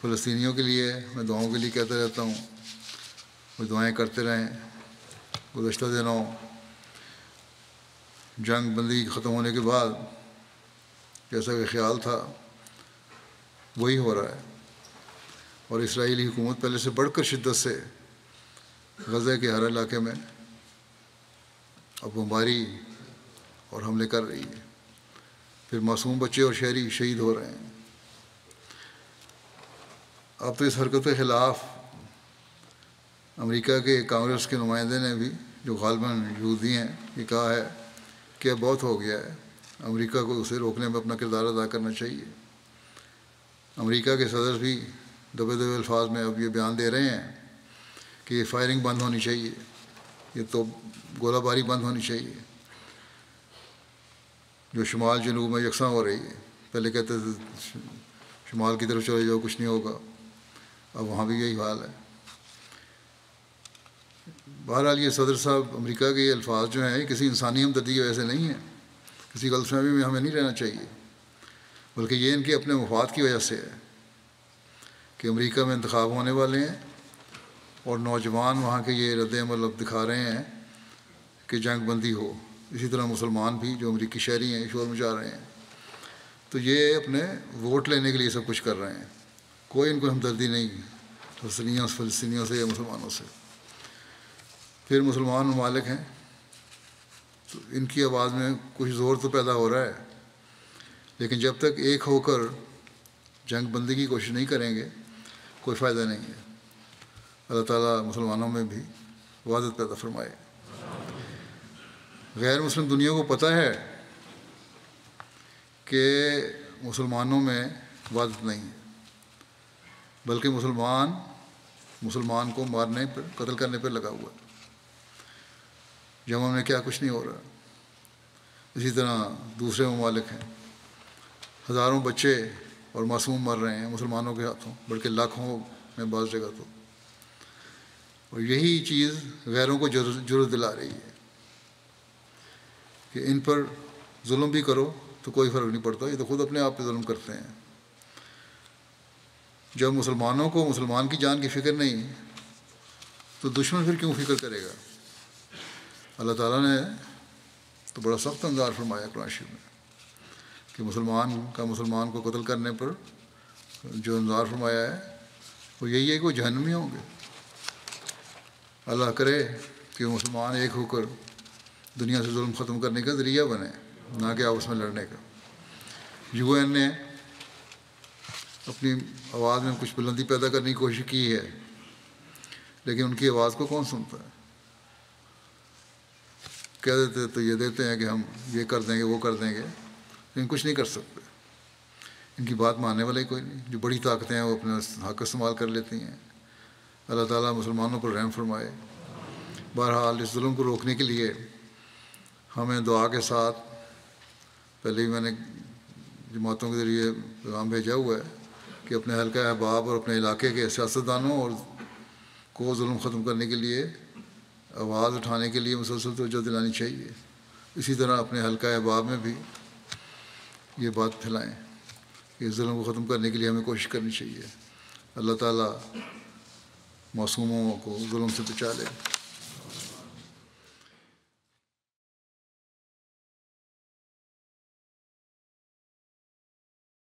فلسطینیوں کے لیے میں دعاؤں کے لیے کہتا رہتا ہوں، وہ دعائیں کرتے رہیں۔ گزشتہ دنوں جنگ بندی ختم ہونے کے بعد جیسا کہ خیال تھا وہی ہو رہا ہے، اور اسرائیلی حکومت پہلے سے بڑھ کر شدت سے غزہ کے ہر علاقے میں اب بمباری اور حملے کر رہی ہے۔ پھر معصوم بچے اور شہری شہید ہو رہے ہیں۔ اب تو اس حرکت کے خلاف امریکہ کے کانگریس کے نمائندے نے بھی، جو غالباً یہودی ہیں، یہ کہا ہے کہ اب بہت ہو گیا ہے، امریکہ کو اسے روکنے میں اپنا کردار ادا کرنا چاہیے۔ امریکہ کے صدر بھی دبے دبے الفاظ میں اب یہ بیان دے رہے ہیں کہ یہ فائرنگ بند ہونی چاہیے، یہ تو گولہ باری بند ہونی چاہیے جو شمال جنوب میں یکساں ہو رہی ہے۔ پہلے کہتے تھے شمال کی طرف چلے جاؤ کچھ نہیں ہوگا، اب وہاں بھی یہی حال ہے۔ بہرحال یہ صدر صاحب امریکہ کے یہ الفاظ جو ہیں، یہ کسی انسانی ہمدردی کی وجہ سے نہیں ہیں، کسی غلط فہمی میں ہمیں نہیں رہنا چاہیے، بلکہ یہ ان کے اپنے مفاد کی وجہ سے ہے کہ امریکہ میں انتخاب ہونے والے ہیں اور نوجوان وہاں کے یہ رد عمل اب دکھا رہے ہیں کہ جنگ بندی ہو۔ اسی طرح مسلمان بھی جو امریکی شہری ہیں شور مچا رہے ہیں، تو یہ اپنے ووٹ لینے کے لیے سب کچھ کر رہے ہیں، کوئی ان کو ہمدردی نہیں فلسطینیوں سے یا مسلمانوں سے۔ پھر مسلمان ممالک ہیں تو ان کی آواز میں کچھ زور تو پیدا ہو رہا ہے، لیکن جب تک ایک ہو کر جنگ بندی کی کوشش نہیں کریں گے کوئی فائدہ نہیں ہے۔ اللہ تعالیٰ مسلمانوں میں بھی وحدت پیدا فرمائے۔ غیر مسلم دنیا کو پتہ ہے کہ مسلمانوں میں وحدت نہیں ہے، بلکہ مسلمان کو مارنے پر، قتل کرنے پر لگا ہوا ہے۔ یمن میں کیا کچھ نہیں ہو رہا، اسی طرح دوسرے ممالک ہیں، ہزاروں بچے اور معصوم مر رہے ہیں مسلمانوں کے ہاتھوں، بلکہ لاکھوں میں بعض جگہ تو۔ اور یہی چیز غیروں کو جرأت دلا رہی ہے کہ ان پر ظلم بھی کرو تو کوئی فرق نہیں پڑتا، یہ تو خود اپنے آپ پہ ظلم کرتے ہیں۔ جب مسلمانوں کو مسلمان کی جان کی فکر نہیں تو دشمن پھر کیوں فکر کرے گا؟ اللہ تعالیٰ نے تو بڑا سخت انذار فرمایا قرآن شریف میں کہ مسلمان کو قتل کرنے پر جو انذار فرمایا ہے وہ یہی ہے کہ وہ جہنمی ہوں گے۔ اللہ کرے کہ مسلمان ایک ہو کر دنیا سے ظلم ختم کرنے کا ذریعہ بنے، نہ کہ آپس میں لڑنے کا۔ UN نے اپنی آواز میں کچھ بلندی پیدا کرنے کی کوشش کی ہے، لیکن ان کی آواز کو کون سنتا ہے؟ کہہ دیتے تو یہ دیتے ہیں کہ ہم یہ کر دیں گے وہ کر دیں گے، لیکن کچھ نہیں کر سکتے۔ ان کی بات ماننے والا ہی کوئی نہیں، جو بڑی طاقتیں ہیں وہ اپنا حق استعمال کر لیتی ہیں۔ اللہ تعالیٰ مسلمانوں پر رحم فرمائے۔ بہرحال اس ظلم کو روکنے کے لیے ہمیں دعا کے ساتھ، پہلے ہی میں نے جماعتوں کے ذریعے پیغام بھیجا ہوا ہے کہ اپنے حلقہ احباب اور اپنے علاقے کے سیاستدانوں اور کو ظلم ختم کرنے کے لیے آواز اٹھانے کے لیے مسلسل توجہ دلانی چاہیے۔ اسی طرح اپنے حلقہ احباب میں بھی یہ بات پھیلائیں کہ ظلم کو ختم کرنے کے لیے ہمیں کوشش کرنی چاہیے۔ اللہ تعالیٰ معصوموں کو ظلم سے بچا لے۔